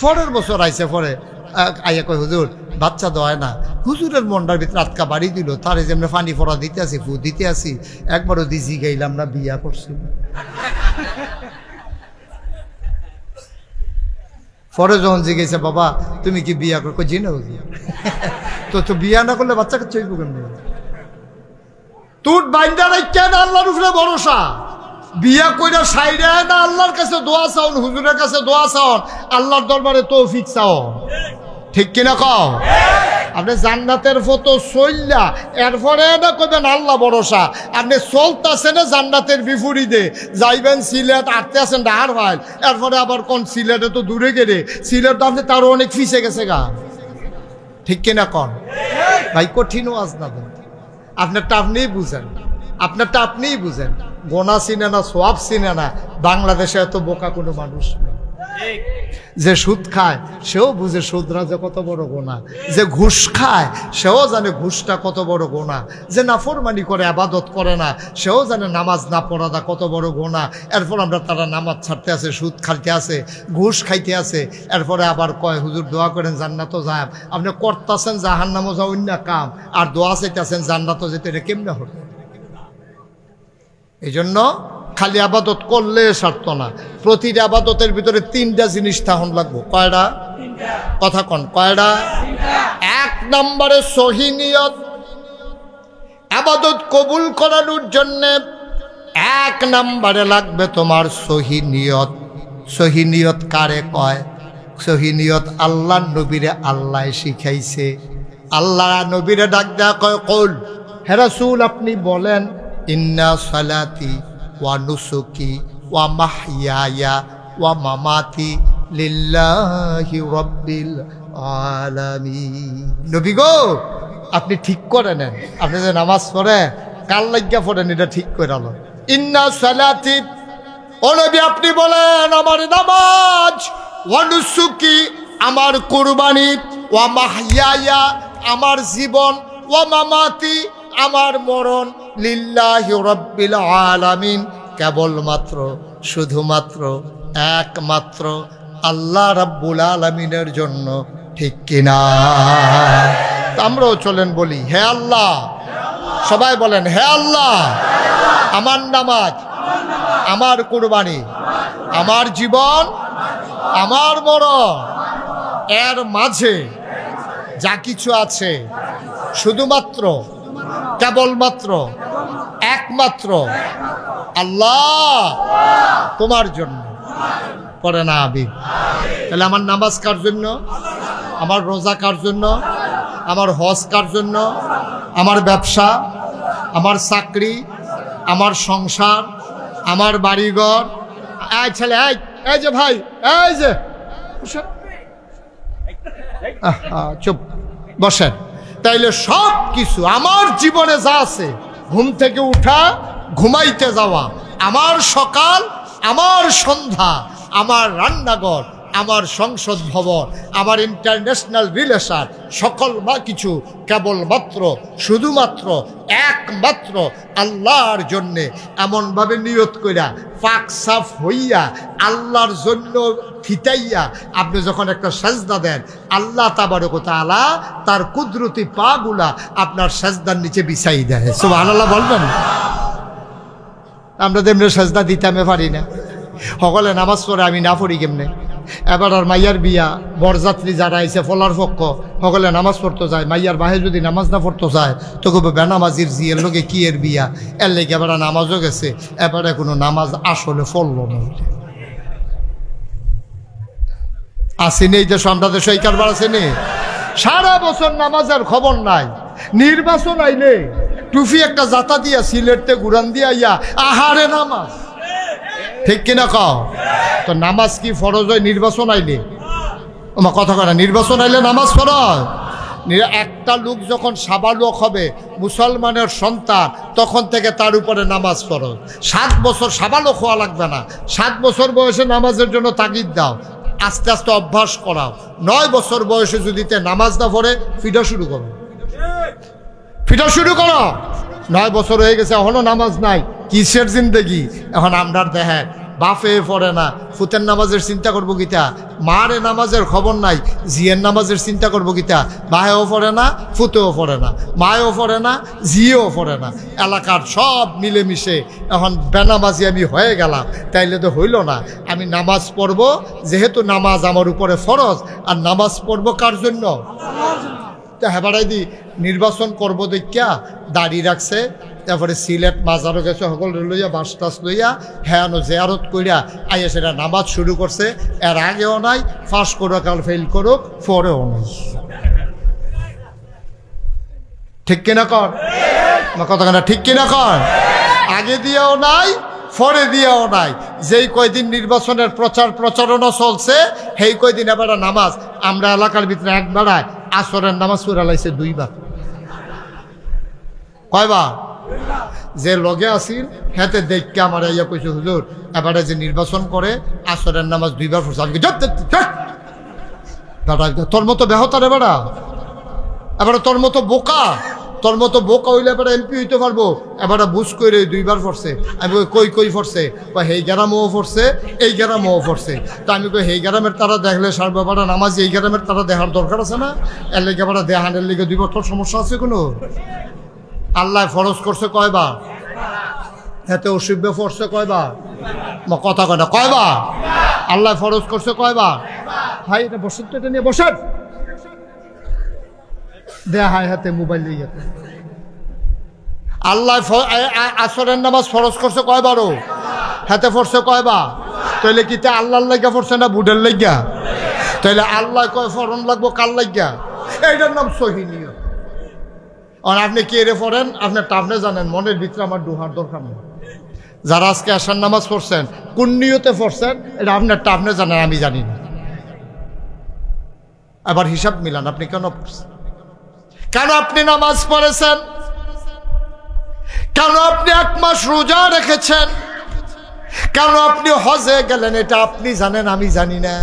পরের বছর আইসে পরে আইয়া কয় হুজুর বাচ্চা দেওয়া না। হুজুরের মনটার ভিতরে আটকা বাড়ি দিল, তারে যে আমরা পানি ফোড়া দিতে আসি, ফু দিতে আসি, একবারও দিছি গাইলাম না, বিয়া করছি। পরে যখন জিজ্ঞেসে বাবা তুমি কি বিয়া করো, জি না হুজুর। তো বিয়া না করলে বাচ্চাকে চইব কেমন? তুই বাইন্দা রাখেন আল্লাহর উপরে ভরসা, বিয়া কইরা সাইরা না আল্লাহর কাছে দোয়া চাও, হুজুরের কাছে দোয়া চাও, আল্লাহর দরবারে তৌফিক চাও, ঠিক কিনা কও? আপনি জান্নাতের ফটো চললা এরপরে না কইবেন আল্লাহ ভরসা, আপনি চলতেছেন জান্নাতের বিপরীতে, যাইবেন সিলেট আটতে আছেন ডাহার ভাই, এরপরে আবার কোন সিলেটে তো দূরে গেলে, সিলেট তো আপনি তারও অনেক ফিসে গেছে গা, ঠিক কিনা কন ভাই? কঠিন ওয়াজ না দেন, আপনারটা আপনিই বুঝেন, আপনারটা আপনিই বুঝেন। গোনা চিনে না, সোয়াব চিনে না, বাংলাদেশে এত বোকা কোনো মানুষ নেই। যে সুদ খায় সেও বুঝে সুদরা যে কত বড় গোনা, যে ঘুষ খায় সেও জানে ঘুষটা কত বড় গোনা, যে নাফরমানি করে আবাদত করে না সেও জানে নামাজ না পড়াটা কত বড় গোনা। এরপর আমরা তারা নামাজ ছাড়তে আছে, সুদ খাইতে আছে, ঘুষ খাইতে আছে, এরপরে আবার কয় হুজুর দোয়া করেন জান্নাতও যায়। আপনি করতেছেন জাহান্নামও যাও অন্য কাম, আর দোয়া চাইতেছেন জান্নাতও যেতে, এটা কেমনে হবে? এই জন্য খালি আবাদত করলে সারত না, প্রতিটা আবাদতের ভিতরে তিনটা জিনিস থাকুন লাগবো। কয়টা? কথা কন, কয়টা? এক নম্বরে সহি নিয়ত। আবাদত কবুল করানোর জন্য এক নম্বরে লাগবে তোমার সহি নিয়ত। সহি নিয়ত কারে কয়? সহি নিয়ত আল্লাহ নবীরে আল্লাহ শিখাইছে। আল্লাহ নবীরে ডাক দেয়া কয় কল, হে রাসূল আপনি বলেন ইন্না সালাতি ওয়া নুসুকি ওয়া মাহইয়ায়া ওয়া মামাতি লিল্লাহি রাব্বিল আলামিন। নবী গো আপনি ঠিক করে নেন, আপনি যে নামাজ পড়ে কাল লাগিয়া পড়েন, এটা ঠিক করে আলো। ইন্না সালাতি, ও নবী আপনি বলেন আমার নামাজ, ওয়া নুসুকি আমার কুরবানি, ওয়া মাহইয়ায়া আমার জীবন, ওয়া মামাতি আমার মরণ, লিল্লাহি রাব্বিল আলামিন কেবলমাত্র শুধুমাত্র একমাত্র আল্লাহ রাব্বুল আলামিনের জন্য, ঠিক কিনা? আমরাও চলেন বলি হে আল্লাহ, সবাই বলেন হে আল্লাহ, আমার নামাজ, আমার কুরবানি, আমার জীবন, আমার মরণ, এর মাঝে যা কিছু আছে শুধুমাত্র কেবলমাত্র একমাত্র আল্লাহ তোমার জন্য। পড়ে না আবিদ? তাহলে আমার নামাজ কার জন্য? আমার রোজা কার জন্য? আমার হজ কার জন্য? আমার ব্যবসা, আমার চাকরি, আমার সংসার, আমার বাড়িঘর। এই ছেলে, এই যে ভাই, এই যে চুপ বসেন। তাইলে সব কিছু আমার জীবনে যা আছে, ঘুম থেকে উঠা, ঘুমাইতে যাওয়া, আমার সকাল, আমার সন্ধ্যা, আমার রান্নাঘর, আমার সংসদ ভবন, আমার ইন্টারন্যাশনাল রিলেশন, সকল বা কিছু কেবলমাত্র শুধুমাত্র একমাত্র আল্লাহর জন্যে এমনভাবে নিয়ত কইরা পাক সাফ হইয়া আল্লাহর জন্য ফিটাইয়া আপনি যখন একটা সাজদা দেন, আল্লাহ তাবারক ওয়া তাআলা তার কুদরতি পাগুলা আপনার সাজদার নিচে বিছাই দেয়। সুবহানাল্লাহ বলবেন? আমরা তো এমনি সাজদা দিতে পারি না, সকলে নামাজ পড়ে, আমি না পড়ি কেমনে? এবার আর মাইয়ার বিয়া, বরযাত্রী যারা আইছে ফলার পক্ষ, সকলে নামাজ পড়তে যায়, মাইয়ার বাহে যদি নামাজ না পড়তে যায় তো কবে বেনামাজির জিয়ের লোকে কি এর বিয়া, এর লেগে এবার নামাজও গেছে, এবারে কোনো নামাজ আসলে ফলল না। আসেনি এই দেশ, আমরা দেশ এই কারবার আসেনি, সারা বছর নামাজের খবর নাই, নির্বাচন আইলে টুফি একটা জাতা দিয়া সিলেটতে ঘুরান দিয়া ইয়া আহারে নামাজ, ঠিক কিনা কও? তো নামাজ কি ফরজ হয় নির্বাচন আইলে? আমার কথা কয় না, নির্বাচন আইলে নামাজ ফরজ? একটা লোক যখন সাবালক হবে, মুসলমানের সন্তান, তখন থেকে তার উপরে নামাজ ফরজ। 7 বছর সাবালক হওয়া লাগবে না, 7 বছর বয়সে নামাজের জন্য তাগিদ দাও, আস্তে আস্তে অভ্যাস করাও। 9 বছর বয়সে যদি নামাজ না পড়ে, ফিটা শুরু করো, ফিটা শুরু করো। 9 বছর হয়ে গেছে এখনো নামাজ নাই, কিসের জিন্দেগি? এখন আমরা দেখেন বাপে পড়ে না, ফুতের নামাজের চিন্তা করবো গীতা, মারে নামাজের খবর নাই, জিয়ের নামাজের চিন্তা করবো গীতা, বাহেও পড়ে না, ফুতেও পড়ে না, মায়েও পড়ে না, জিয়েও পড়ে না, এলাকার সব মিলেমিশে এখন বেনামাজি আমি হয়ে গেলাম, তাইলে তো হইল না। আমি নামাজ পড়ব, যেহেতু নামাজ আমার উপরে ফরজ, আর নামাজ পড়ব কার জন্য? হেবাড়াই দি নির্বাচন করবো দেখা দাড়ি রাখছে, তারপরে সিলেট মাজারও গেছে, সকল লইয়া বাস টাস লইয়া হ্যাঁ জেয়ারত কইরা আইয়া সেটা নামাজ শুরু করছে। এর আগেও নাই, ফার্স্ট করুক আর ফেল করুক, পরেও নাই। ঠিক কিনা কর কথা, ঠিক কিনা কর? আগে দিয়েও নাই, পরে দিয়েও নাই। যেই কয়দিন নির্বাচনের প্রচারণা চলছে, সেই কয়দিন এবার নামাজ আমরা এলাকার ভিতরে একবারায় আসরের নামাজ পড়া লাইছে 2 বার। কয়বার? যে লগে আসিল হেতে দেখকে আমার ইয়া কইছে, হুজুর এবারে যে নির্বাচন করে আসরের নামাজ 2 বার পড়ছে। আমি তোর মতো বেহতার এবারে তোর মতো বোকা, তোর মতো বোকা হইলে এবারে এমপি হইতে পারবো? এবারে বুঝ করে 2 বার পড়ছে। আমি কই পড়ছে? সেই গ্রামও পড়ছে, এই গ্রামও পড়ছে। তা আমি সেই গ্রামের তারা দেখলে সার ব্যাপারে নামাজ এই গ্রামের তারা দেখার দরকার আছে না? এর লেগে এবারে দেহানের লেগে 2 বার, তোর সমস্যা আছে কোনো? আল্লাহ ফরজ করছে কয়বার? এতে অসুব্য পড়ছে কয়বার? কথা কয় না, কয়বার? আল্লাহ ফরজ করছে কয়বার? ভাই এটা বসেন তো, এটা নিয়ে বসেন। দেহায় হাতে মোবাইল নিয়ে যেতে। আল্লাহ আসরের নামাজ ফরজ করছে কয়বারও? হাতে পড়ছে কয়বার? তাইলে কি তা আল্লাহর লাগিয়া পড়ছে না বুডের লাগিয়া? তাইলে আল্লাহ কয় ফরন লাগবো কার লাগিয়া? এইটার নাম সহি নিয়ত। আর আপনি কে রে পড়েন আপনার টাপনে জানেন, মনের ভিতরে আমার ডুহার দরকার নেই। যারা আজকে আসার নামাজ পড়ছেন কোন নিয়তে পড়ছেন এটা আপনার টাপনে জানেন, আমি জানি না। আবার হিসাব মিলান, আপনি কেন আপনি নামাজ পড়েছেন? কেন আপনি 1 মাস রোজা রেখেছেন? কেন আপনি হজে গেলেন? এটা আপনি জানেন, আমি জানি না।